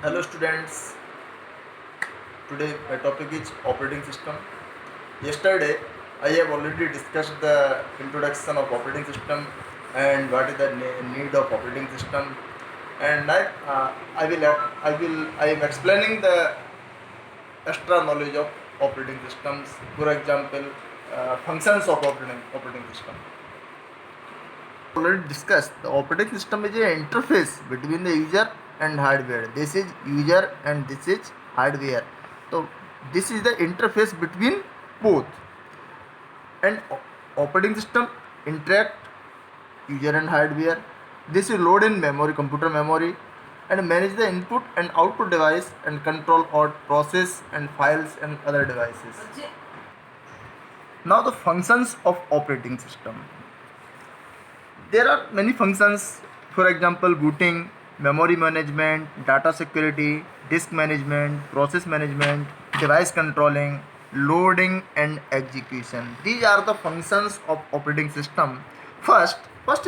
Hello students, today my topic is operating system. Yesterday I have already discussed the introduction of operating system and what is the need of operating system, and I am explaining the extra knowledge of operating systems. For example, functions of operating system. Already discussed, the operating system is an interface between the user and hardware. This is user and this is hardware. So this is the interface between both, and operating system interact user and hardware. This is load in memory, computer memory, and manage the input and output device and control or process and files and other devices. Now the functions of operating system. There are many functions, for example, booting, memory management, data security, disk management, process management, device controlling, loading and execution. These are the functions of operating system. First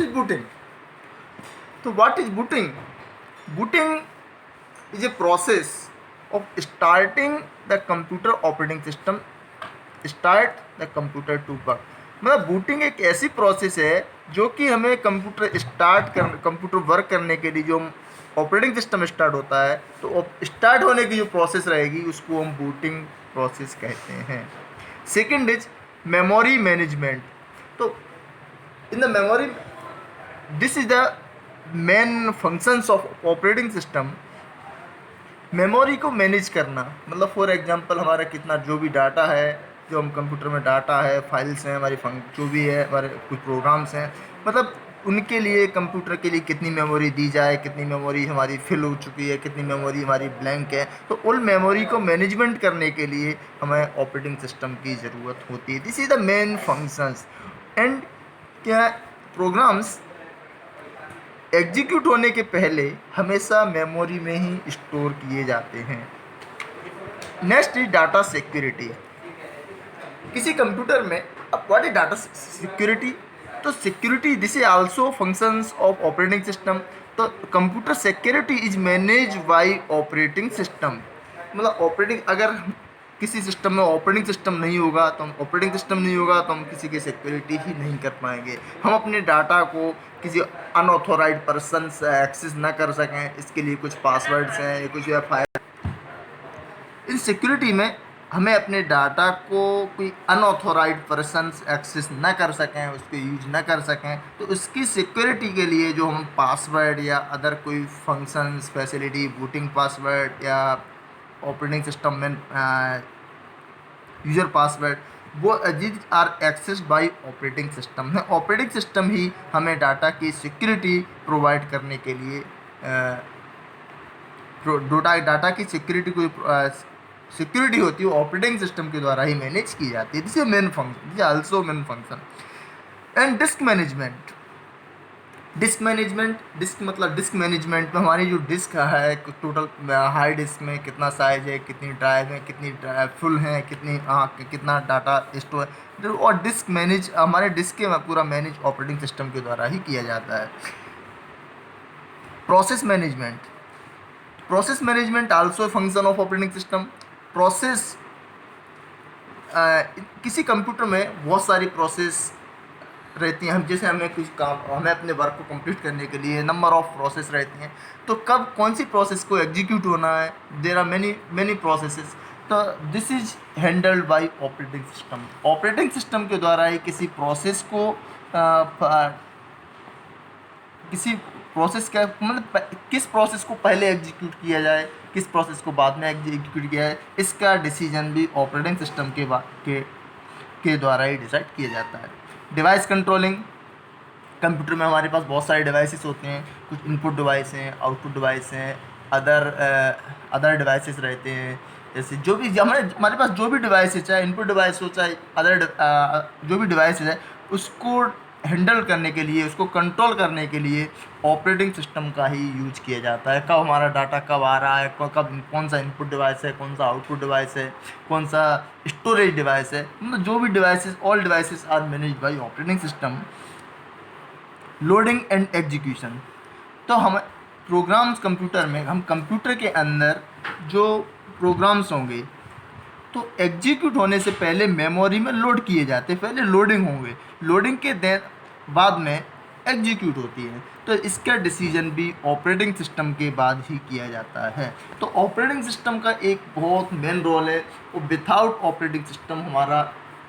is booting. So what is booting? Booting is a process of starting the computer operating system, start the computer to work. मतलब booting एक ऐसी process है जो कि हमें computer work करने के लिए जो ऑपरेटिंग सिस्टम स्टार्ट होता है, तो स्टार्ट होने की जो प्रोसेस रहेगी उसको हम बूटिंग प्रोसेस कहते हैं. Second is memory management. तो in the memory, this is the main functions of operating system. Memory को मैनेज करना, मतलब फॉर एग्जांपल हमारा कितना जो भी डाटा है, जो हम कंप्यूटर में डाटा है, फाइल्स हैं हमारी, जो भी है हमारे कुछ प्रोग्राम्स हैं, मतलब उनके लिए कंप्यूटर के लिए कितनी मेमोरी दी जाए, कितनी मेमोरी हमारी फिल हो चुकी है, कितनी मेमोरी हमारी ब्लैंक है. तो उन मेमोरी को मैनेजमेंट करने के लिए हमें ऑपरेटिंग सिस्टम की ज़रूरत होती है. This is the main functions. And क्या प्रोग्राम्स एग्जीक्यूट होने के पहले हमेशा मेमोरी में ही स्टोर किए जाते हैं. Next is data security. किसी कंप्यूटर में, अब व्हाट इज डाटा सिक्योरिटी? तो security, this is also functions of operating system. तो computer security is manage by operating system. मतलब ऑपरेटिंग, अगर किसी सिस्टम में ऑपरेटिंग सिस्टम नहीं होगा तो हम किसी की सिक्योरिटी ही नहीं कर पाएंगे. हम अपने डाटा को किसी अनऑथोराइज्ड पर्सन से एक्सेस ना कर सकें, इसके लिए कुछ पासवर्ड्स हैं या कुछ फाइल. इन सिक्योरिटी में हमें अपने डाटा को कोई अनऑथोराइज्ड पर्सन एक्सेस ना कर सकें, उसको यूज ना कर सकें, तो उसकी सिक्योरिटी के लिए जो हम पासवर्ड या अदर कोई फंक्शंस, फैसिलिटी, बूटिंग पासवर्ड या ऑपरेटिंग सिस्टम में यूज़र पासवर्ड, वो these are access by operating system है. ऑपरेटिंग सिस्टम ही हमें डाटा की सिक्योरिटी प्रोवाइड करने के लिए, डाटा की सिक्योरिटी को सिक्योरिटी होती है, ऑपरेटिंग सिस्टम के द्वारा ही मैनेज की जाती है. This is main function, this also main function. And disk management. Disk मतलब डिस्क मैनेजमेंट में हमारी जो डिस्क है, टोटल हार्ड डिस्क में कितना साइज है, कितनी ड्राइव है, कितनी फुल है, कितना डाटा स्टोर है, और डिस्क मैनेज, हमारे डिस्क के पूरा मैनेज ऑपरेटिंग सिस्टम के द्वारा ही किया जाता है. Process management also function of operating system. Process, किसी कंप्यूटर में बहुत सारी प्रोसेस रहती हैं. हम जैसे हमें अपने वर्क को कंप्लीट करने के लिए नंबर ऑफ प्रोसेस रहती हैं. तो कब कौन सी प्रोसेस को एग्जीक्यूट होना है, देयर आर मैनी प्रोसेसेस. तो this is handled by operating system. Operating system के द्वारा ही किसी प्रोसेस का मतलब किस प्रोसेस को पहले एग्जीक्यूट किया जाए, किस प्रोसेस को बाद में एग्जीक्यूट किया जाए, इसका डिसीजन भी ऑपरेटिंग सिस्टम के द्वारा ही डिसाइड किया जाता है. Device controlling. कंप्यूटर में हमारे पास बहुत सारे डिवाइसेस होते हैं. कुछ इनपुट डिवाइस हैं, आउटपुट डिवाइस हैं, अदर डिवाइसेस रहते हैं. जैसे जो भी हमारे पास जो भी डिवाइस है, चाहे इनपुट डिवाइस हो चाहे अदर जो भी डिवाइस है, उसको हैंडल करने के लिए, उसको कंट्रोल करने के लिए ऑपरेटिंग सिस्टम का ही यूज किया जाता है. कब हमारा डाटा कब आ रहा है, कौन सा इनपुट डिवाइस है, कौन सा आउटपुट डिवाइस है, कौन सा स्टोरेज डिवाइस है, मतलब जो भी devices, all devices are managed by operating system. Loading and execution. तो हम प्रोग्राम्स कंप्यूटर में, हम कंप्यूटर के अंदर जो प्रोग्राम्स होंगे तो एग्जीक्यूट होने से पहले मेमोरी में लोड किए जाते हैं, पहले लोडिंग होंगे, लोडिंग के बाद में एग्जीक्यूट होती है। तो इसका डिसीजन भी ऑपरेटिंग सिस्टम के बाद ही किया जाता है। तो ऑपरेटिंग सिस्टम का एक बहुत मेन रोल है, और विदाउट ऑपरेटिंग सिस्टम हमारा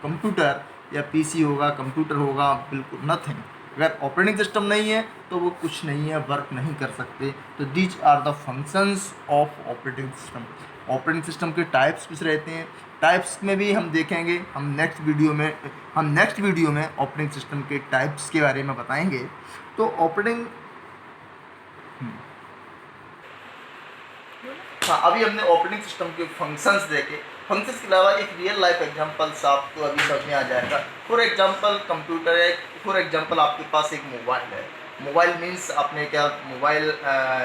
कंप्यूटर या पीसी होगा, कंप्यूटर होगा, बिल्कुल नथिंग। अगर ऑपरेटिंग सिस्टम नहीं है तो वो कुछ नहीं है, वर्क नहीं कर सकते। तो these are the functions of operating system. Operating system के टाइप्स कुछ रहते हैं, टाइप्स में भी हम देखेंगे, हम नेक्स्ट वीडियो में ऑपरेटिंग सिस्टम के टाइप्स के बारे में बताएंगे। तो ऑपरेटिंग हाँ, अभी हमने ऑपरेटिंग सिस्टम के फंक्शंस देखे। फंक्शंस के अलावा एक रियल लाइफ एग्जांपल्स आपको अभी समझ में आ जाएगा। फॉर एग्जांपल कंप्यूटर है, फॉर एग्जांपल आपके पास एक मोबाइल है। मोबाइल मीन्स आपने क्या मोबाइल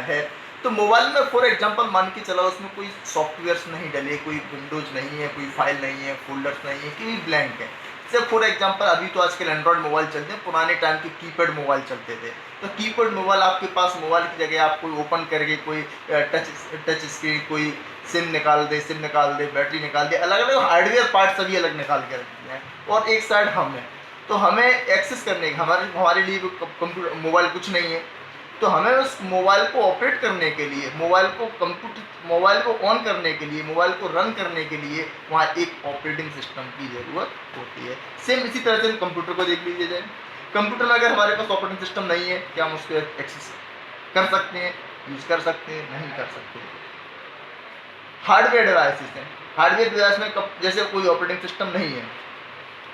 है, तो मोबाइल में फॉर एग्जांपल मान के चला उसमें कोई सॉफ्टवेयर्स नहीं डले, कोई विंडोज नहीं है, कोई फाइल नहीं है, फोल्डर्स नहीं है, कोई ब्लैंक है। जैसे फॉर एग्जांपल अभी तो आजकल एंड्रॉयड मोबाइल चलते हैं, पुराने टाइम के कीपैड मोबाइल चलते थे। तो कीपैड मोबाइल आपके पास, मोबाइल की जगह आप कोई ओपन करके कोई टच स्क्रीन, कोई सिम निकाल दे, बैटरी निकाल दे, अलग अलग हार्डवेयर पार्ट सभी अलग निकाल के रख दिए हैं। और एक साइड हम है, तो हमें एक्सेस करने का हमारे लिए कंप्यूटर मोबाइल कुछ नहीं है। तो हमें उस मोबाइल को ऑपरेट करने के लिए, मोबाइल को ऑन करने के लिए, मोबाइल को रन करने के लिए वहाँ एक ऑपरेटिंग सिस्टम की ज़रूरत होती है। सेम इसी तरह से कंप्यूटर को देख लीजिए जाए। कंप्यूटर में अगर हमारे पास ऑपरेटिंग सिस्टम नहीं है, क्या हम उसको एक्सेस कर सकते हैं, यूज़ कर सकते हैं? नहीं कर सकते। हार्डवेयर डिवाइसेस हैं, हार्डवेयर डिवाइस में जैसे कोई ऑपरेटिंग सिस्टम नहीं है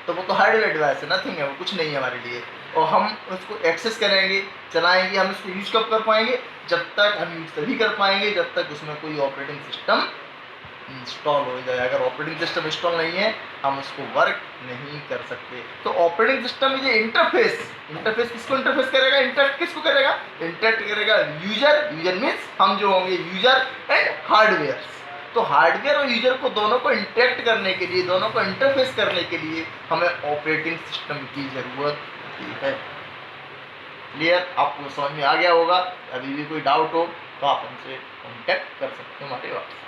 तो वो तो हार्डवेयर डिवाइस है, नथिंग है, वो कुछ नहीं है हमारे लिए। और हम उसको एक्सेस करेंगे, चलाएंगे, हम उसको यूज कब कर पाएंगे? जब तक हम यूज तभी कर पाएंगे जब तक उसमें कोई ऑपरेटिंग सिस्टम इंस्टॉल हो जाए। अगर ऑपरेटिंग सिस्टम इंस्टॉल नहीं है हम उसको वर्क नहीं कर सकते। तो ऑपरेटिंग सिस्टम ये इंटरफेस किसको इंटरफेस करेगा? इंटरेक्ट किसको करेगा? इंटरेक्ट करेगा यूजर मीन्स हम जो होंगे यूजर एंड हार्डवेयर। तो हार्डवेयर और यूजर को दोनों को इंटरेक्ट करने के लिए, दोनों को इंटरफेस करने के लिए हमें ऑपरेटिंग सिस्टम की ज़रूरत होती है। क्लियर? आपको समझ में आ गया होगा। अभी भी कोई डाउट हो तो आप हमसे कॉन्टेक्ट कर सकते हो हमारे पास।